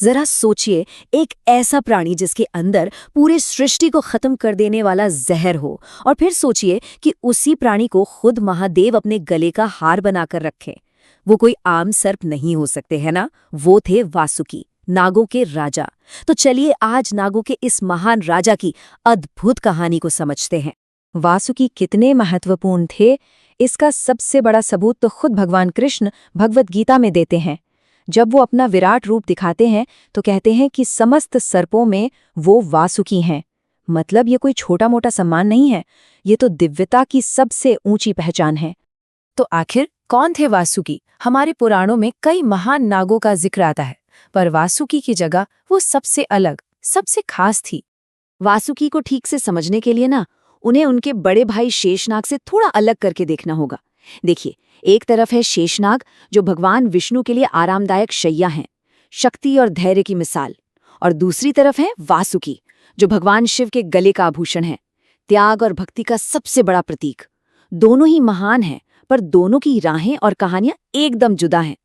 जरा सोचिए, एक ऐसा प्राणी जिसके अंदर पूरी सृष्टि को खत्म कर देने वाला जहर हो, और फिर सोचिए कि उसी प्राणी को खुद महादेव अपने गले का हार बनाकर रखें। वो कोई आम सर्प नहीं हो सकते, है ना? वो थे वासुकी, नागों के राजा। तो चलिए आज नागों के इस महान राजा की अद्भुत कहानी को समझते हैं। वासुकी कितने महत्वपूर्ण थे, इसका सबसे बड़ा सबूत तो खुद भगवान कृष्ण भगवत गीता में देते हैं। जब वो अपना विराट रूप दिखाते हैं तो कहते हैं कि समस्त सर्पों में वो वासुकी हैं। मतलब ये कोई छोटा मोटा सम्मान नहीं है, ये तो दिव्यता की सबसे ऊंची पहचान है। तो आखिर कौन थे वासुकी? हमारे पुराणों में कई महान नागों का जिक्र आता है, पर वासुकी की जगह वो सबसे अलग, सबसे खास थी। वासुकी को ठीक से समझने के लिए ना उन्हें उनके बड़े भाई शेषनाग से थोड़ा अलग करके देखना होगा। देखिए, एक तरफ है शेषनाग, जो भगवान विष्णु के लिए आरामदायक शैया हैं, शक्ति और धैर्य की मिसाल। और दूसरी तरफ है वासुकी, जो भगवान शिव के गले का आभूषण है, त्याग और भक्ति का सबसे बड़ा प्रतीक। दोनों ही महान हैं, पर दोनों की राहें और कहानियां एकदम जुदा हैं।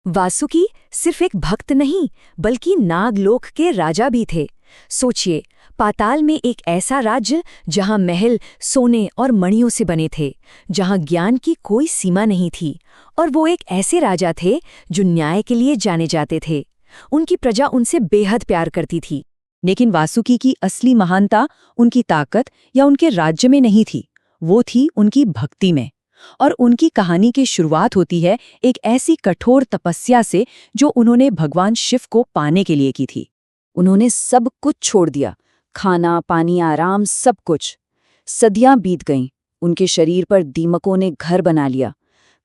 वासुकी सिर्फ एक भक्त नहीं, बल्कि नागलोक के राजा भी थे। सोचिए, पाताल में एक ऐसा राज्य जहां महल सोने और मणियों से बने थे, जहां ज्ञान की कोई सीमा नहीं थी। और वो एक ऐसे राजा थे जो न्याय के लिए जाने जाते थे। उनकी प्रजा उनसे बेहद प्यार करती थी। लेकिन वासुकी की असली महानता उनकी ताकत या उनके राज्य में नहीं थी, वो थी उनकी भक्ति में। और उनकी कहानी की शुरुआत होती है एक ऐसी कठोर तपस्या से जो उन्होंने भगवान शिव को पाने के लिए की थी। उन्होंने सब कुछ छोड़ दिया, खाना पानी आराम सब कुछ। सदियां बीत गईं, उनके शरीर पर दीमकों ने घर बना लिया।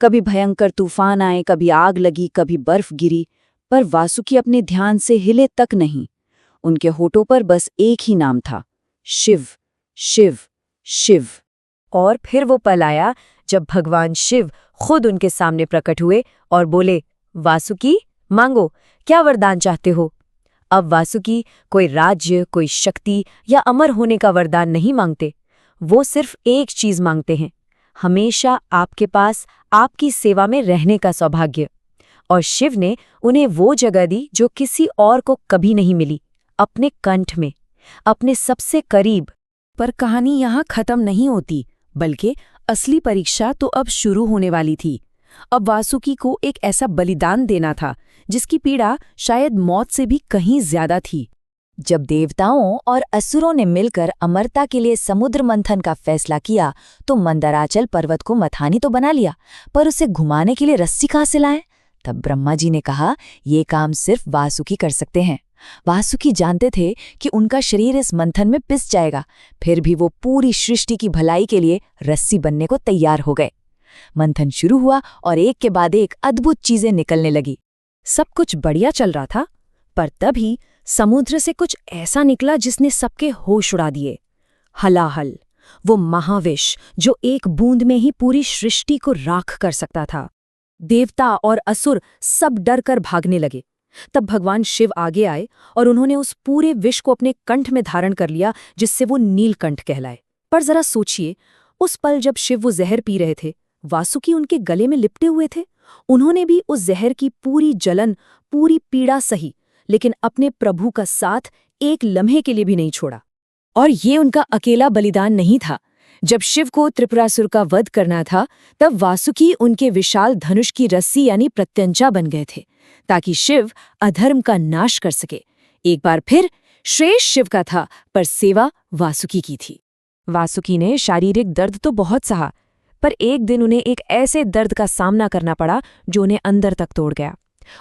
कभी भयंकर तूफान आए, कभी आग लगी, कभी बर्फ गिरी, पर वासुकी अपने ध्यान से हिले तक नहीं। उनके होठों पर बस एक ही नाम था, शिव शिव शिव। और फिर वो पल आया जब भगवान शिव खुद उनके सामने प्रकट हुए और बोले, वासुकी मांगो, क्या वरदान चाहते हो? अब वासुकी कोई राज्य, कोई शक्ति या अमर होने का वरदान नहीं मांगते। वो सिर्फ एक चीज मांगते हैं, हमेशा आपके पास, आपकी सेवा में रहने का सौभाग्य। और शिव ने उन्हें वो जगह दी जो किसी और को कभी नहीं मिली, अपने कंठ में, अपने सबसे करीब। पर कहानी यहाँ खत्म नहीं होती, बल्कि असली परीक्षा तो अब शुरू होने वाली थी। अब वासुकी को एक ऐसा बलिदान देना था जिसकी पीड़ा शायद मौत से भी कहीं ज्यादा थी। जब देवताओं और असुरों ने मिलकर अमरता के लिए समुद्र मंथन का फैसला किया, तो मंदराचल पर्वत को मथानी तो बना लिया, पर उसे घुमाने के लिए रस्सी कहाँ से लाएं? तब ब्रह्मा जी ने कहा, ये काम सिर्फ वासुकी कर सकते हैं। वासुकी जानते थे कि उनका शरीर इस मंथन में पिस जाएगा, फिर भी वो पूरी सृष्टि की भलाई के लिए रस्सी बनने को तैयार हो गए। मंथन शुरू हुआ और एक के बाद एक अद्भुत चीजें निकलने लगी। सब कुछ बढ़िया चल रहा था, पर तभी समुद्र से कुछ ऐसा निकला जिसने सबके होश उड़ा दिए। हलाहल, वो महाविष जो एक बूंद में ही पूरी सृष्टि को राख कर सकता था। देवता और असुर सब डर कर भागने लगे। तब भगवान शिव आगे आए और उन्होंने उस पूरे विष को अपने कंठ में धारण कर लिया, जिससे वो नीलकंठ कहलाए। पर जरा सोचिए, उस पल जब शिव वो जहर पी रहे थे, वासुकी उनके गले में लिपटे हुए थे। उन्होंने भी उस जहर की पूरी जलन, पूरी पीड़ा सही, लेकिन अपने प्रभु का साथ एक लम्हे के लिए भी नहीं छोड़ा। और ये उनका अकेला बलिदान नहीं था। जब शिव को त्रिपुरासुर का वध करना था, तब वासुकी उनके विशाल धनुष की रस्सी यानी प्रत्यंचा बन गए थे, ताकि शिव अधर्म का नाश कर सके। एक बार फिर श्रेष्ठ शिव का था, पर सेवा वासुकी की थी। वासुकी ने शारीरिक दर्द तो बहुत सहा, पर एक दिन उन्हें एक ऐसे दर्द का सामना करना पड़ा जो उन्हें अंदर तक तोड़ गया।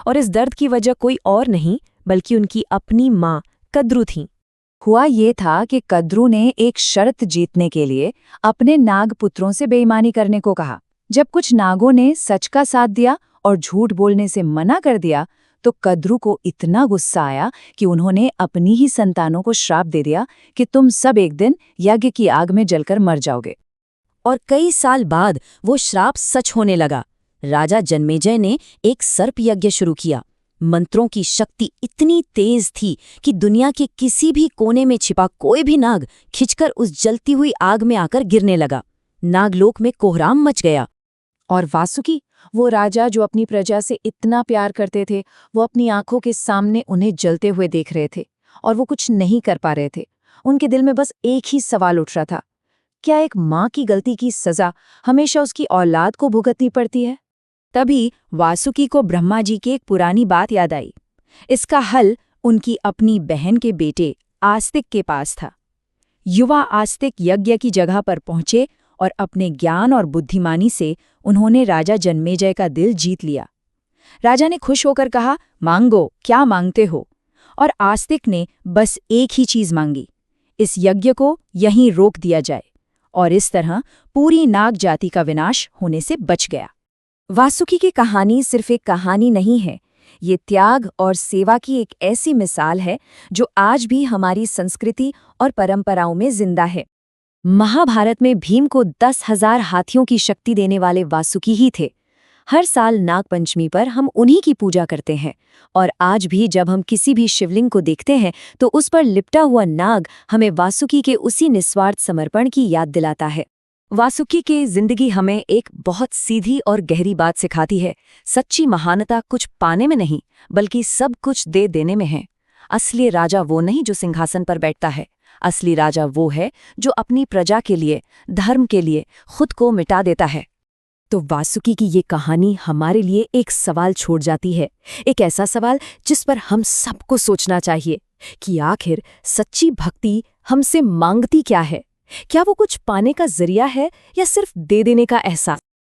और इस दर्द की वजह कोई और नहीं, बल्कि उनकी अपनी माँ कद्रू थी। हुआ ये था कि कद्रू ने एक शर्त जीतने के लिए अपने नाग पुत्रों से बेईमानी करने को कहा। जब कुछ नागों ने सच का साथ दिया और झूठ बोलने से मना कर दिया, तो कद्रू को इतना गुस्सा आया कि उन्होंने अपनी ही संतानों को श्राप दे दिया कि तुम सब एक दिन यज्ञ की आग में जलकर मर जाओगे। और कई साल बाद वो श्राप सच होने लगा। राजा जन्मेजय ने एक सर्प यज्ञ शुरू किया। मंत्रों की शक्ति इतनी तेज थी कि दुनिया के किसी भी कोने में छिपा कोई भी नाग खिंचकर उस जलती हुई आग में आकर गिरने लगा। नागलोक में कोहराम मच गया। और वासुकी वो राजा जो अपनी प्रजा से इतना प्यार करते थे, वो अपनी आंखों के सामने उन्हें जलते हुए देख रहे थे और वो कुछ नहीं कर पा रहे थे। उनके दिल में बस एक ही सवाल उठ रहा था, क्या एक माँ की गलती की सजा हमेशा उसकी औलाद को भुगतनी पड़ती है? तभी वासुकी को ब्रह्मा जी की एक पुरानी बात याद आई। इसका हल उनकी अपनी बहन के बेटे आस्तिक के पास था। युवा आस्तिक यज्ञ की जगह पर पहुंचे और अपने ज्ञान और बुद्धिमानी से उन्होंने राजा जन्मेजय का दिल जीत लिया। राजा ने खुश होकर कहा, मांगो, क्या मांगते हो? और आस्तिक ने बस एक ही चीज मांगी, इस यज्ञ को यहीं रोक दिया जाए। और इस तरह पूरी नाग जाति का विनाश होने से बच गया। वासुकी की कहानी सिर्फ एक कहानी नहीं है, ये त्याग और सेवा की एक ऐसी मिसाल है जो आज भी हमारी संस्कृति और परंपराओं में जिंदा है। महाभारत में भीम को 10,000 हाथियों की शक्ति देने वाले वासुकी ही थे। हर साल नागपंचमी पर हम उन्हीं की पूजा करते हैं और आज भी जब हम किसी भी शिवलिंग को देखते हैं तो उस पर लिपटा हुआ नाग हमें वासुकी के उसी निस्वार्थ समर्पण की याद दिलाता है। वासुकी की जिंदगी हमें एक बहुत सीधी और गहरी बात सिखाती है, सच्ची महानता कुछ पाने में नहीं बल्कि सब कुछ दे देने में है। असली राजा वो नहीं जो सिंहासन पर बैठता है, असली राजा वो है जो अपनी प्रजा के लिए, धर्म के लिए खुद को मिटा देता है। तो वासुकी की ये कहानी हमारे लिए एक सवाल छोड़ जाती है, एक ऐसा सवाल जिस पर हम सबको सोचना चाहिए कि आखिर सच्ची भक्ति हमसे मांगती क्या है? क्या वो कुछ पाने का जरिया है या सिर्फ दे देने का एहसास?